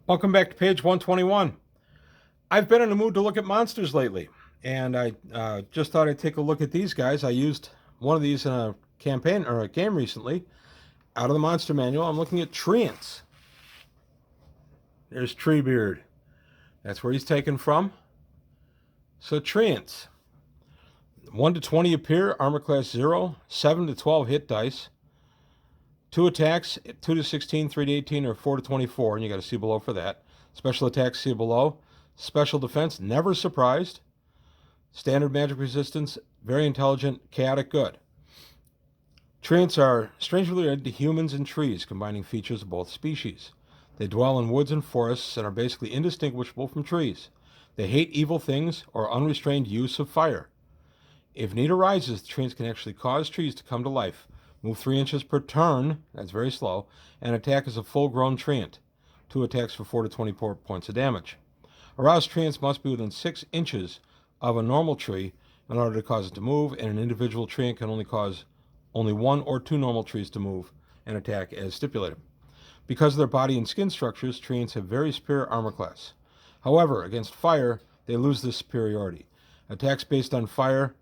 Welcome back to page 121. I've been in the mood to look at monsters lately, and I just thought I'd take a look at these guys. I used one of these in a campaign or a game recently out of the monster manual. I'm looking at Treants. There's Treebeard. That's where he's taken from. So Treants. 1 to 20 appear, armor class 0, 7 to 12 hit dice. 2 attacks, 2 to 16, 3 to 18, or 4 to 24, and you got to see below for that. Special attacks, see below. Special defense, never surprised. Standard magic resistance, very intelligent, chaotic good. Treants are strangely related to humans and trees, combining features of both species. They dwell in woods and forests and are basically indistinguishable from trees. They hate evil things or unrestrained use of fire. If need arises, the Treants can actually cause trees to come to life. Move 3 inches per turn, that's very slow, and attack as a full-grown Treant. 2 attacks for 4 to 24 points of damage. Aroused Treants must be within 6 inches of a normal tree in order to cause it to move, and an individual Treant can only cause only 1 or 2 normal trees to move and attack as stipulated. Because of their body and skin structures, Treants have very superior armor class. However, against fire, they lose this superiority. Attacks based on fire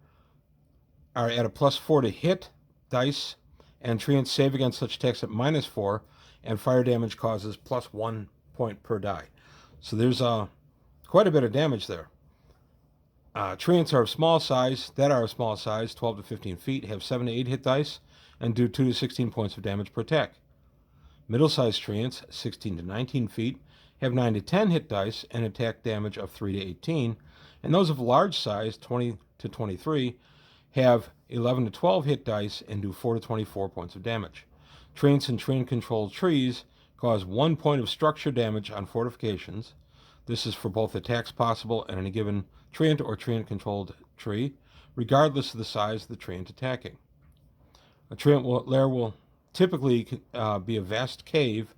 are at a +4 to hit dice, and Treants save against such attacks at -4, and fire damage causes +1 point per die. So there's quite a bit of damage there. Treants are of small size, 12 to 15 feet, have 7 to 8 hit dice, and do 2 to 16 points of damage per attack. Middle-sized Treants, 16 to 19 feet, have 9 to 10 hit dice and attack damage of 3 to 18, and those of large size, 20 to 23, have 11 to 12 hit dice and do 4 to 24 points of damage. Treants and Treant-controlled trees cause 1 point of structure damage on fortifications. This is for both attacks possible at any given Treant or Treant-controlled tree, regardless of the size of the Treant attacking. A Treant lair will typically be a vast cave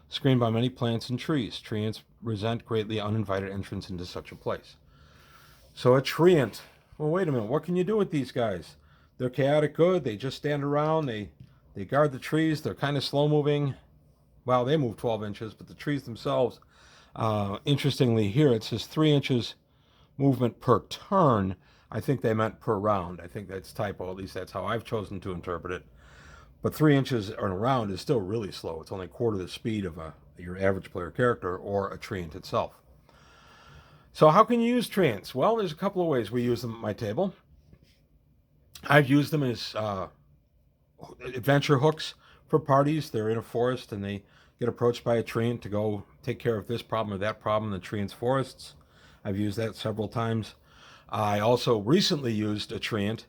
screened by many plants and trees. Treants resent greatly uninvited entrance into such a place. So a Treant. Well, wait a minute. What can you do with these guys? They're chaotic good. They just stand around. They guard the trees. They're kind of slow moving. Well, they move 12 inches, but the trees themselves, interestingly here, it says 3 inches movement per turn. I think they meant per round. I think that's typo. At least that's how I've chosen to interpret it. But 3 inches or a round is still really slow. It's only a quarter the speed of your average player character or a Treant itself. So how can you use Treants? Well, there's a couple of ways we use them at my table. I've used them as adventure hooks for parties. They're in a forest and they get approached by a Treant to go take care of this problem or that problem in the Treant's forests. I've used that several times. I also recently used a Treant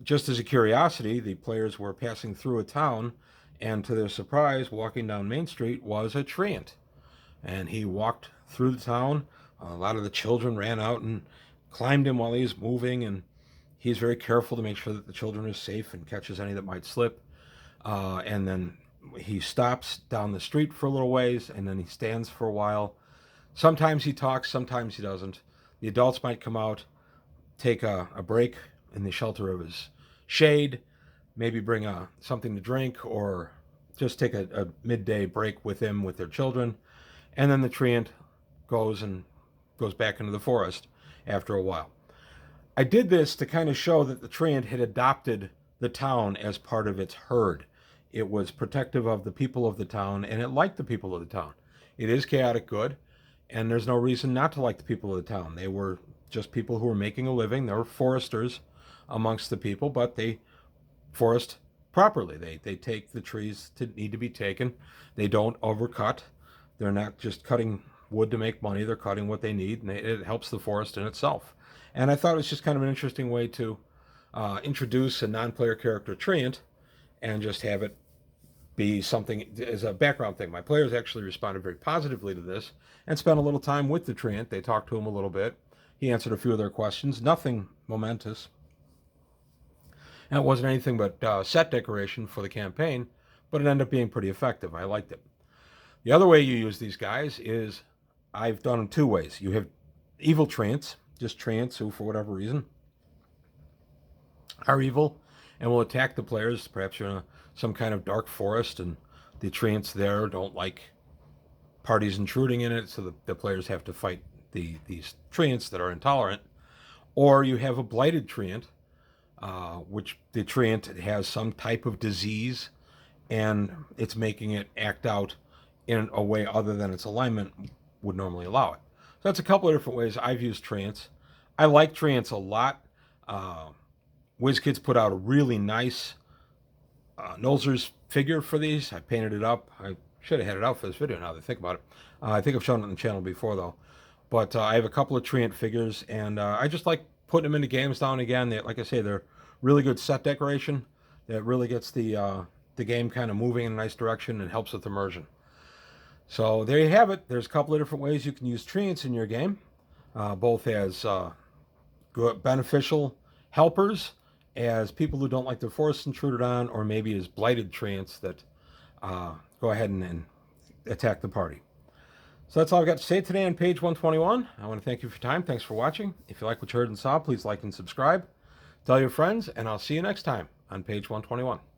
just as a curiosity. The players were passing through a town, and to their surprise, walking down Main Street was a Treant. And he walked through the town. A lot of the children ran out and climbed him while he was moving, and he's very careful to make sure that the children are safe and catches any that might slip. And then he stops down the street for a little ways, and then he stands for a while. Sometimes he talks, sometimes he doesn't. The adults might come out, take a break in the shelter of his shade, maybe bring something to drink, or just take a midday break with him with their children. And then the Treant goes back into the forest after a while. I did this to kind of show that the Treant had adopted the town as part of its herd. It was protective of the people of the town, and it liked the people of the town. It is chaotic good, and there's no reason not to like the people of the town. They were just people who were making a living. They were foresters amongst the people, but they forest properly. They take the trees that need to be taken. They don't overcut. They're not just cutting wood to make money. They're cutting what they need, and it helps the forest in itself. And I thought it was just kind of an interesting way to introduce a non-player character Treant and just have it be something as a background thing. My players actually responded very positively to this and spent a little time with the Treant. They talked to him a little bit. He answered a few of their questions. Nothing momentous. And it wasn't anything but set decoration for the campaign, but it ended up being pretty effective. I liked it. The other way you use these guys is, I've done them 2 ways. You have evil Treants, just Treants who, for whatever reason, are evil and will attack the players. Perhaps you're in some kind of dark forest and the Treants there don't like parties intruding in it, so the players have to fight these treants that are intolerant. Or you have a blighted treant, which the treant has some type of disease, and it's making it act out in a way other than its alignment would normally allow it. So that's a couple of different ways I've used treants. I like treants a lot. WizKids put out a really nice Nolzur's figure for these. I painted it up. I should have had it out for this video now that I think about it. I think I've shown it on the channel before though. But I have a couple of Treant figures, and I just like putting them into games now and again. Like I say, they're really good set decoration. That really gets the game kind of moving in a nice direction and helps with immersion. So there you have it. There's a couple of different ways you can use Treants in your game, both as good, beneficial helpers, as people who don't like their force intruded on, or maybe as blighted treants that go ahead and attack the party. So that's all I've got to say today on page 121. I want to thank you for your time. Thanks for watching. If you like what you heard and saw, please like and subscribe. Tell your friends, and I'll see you next time on page 121.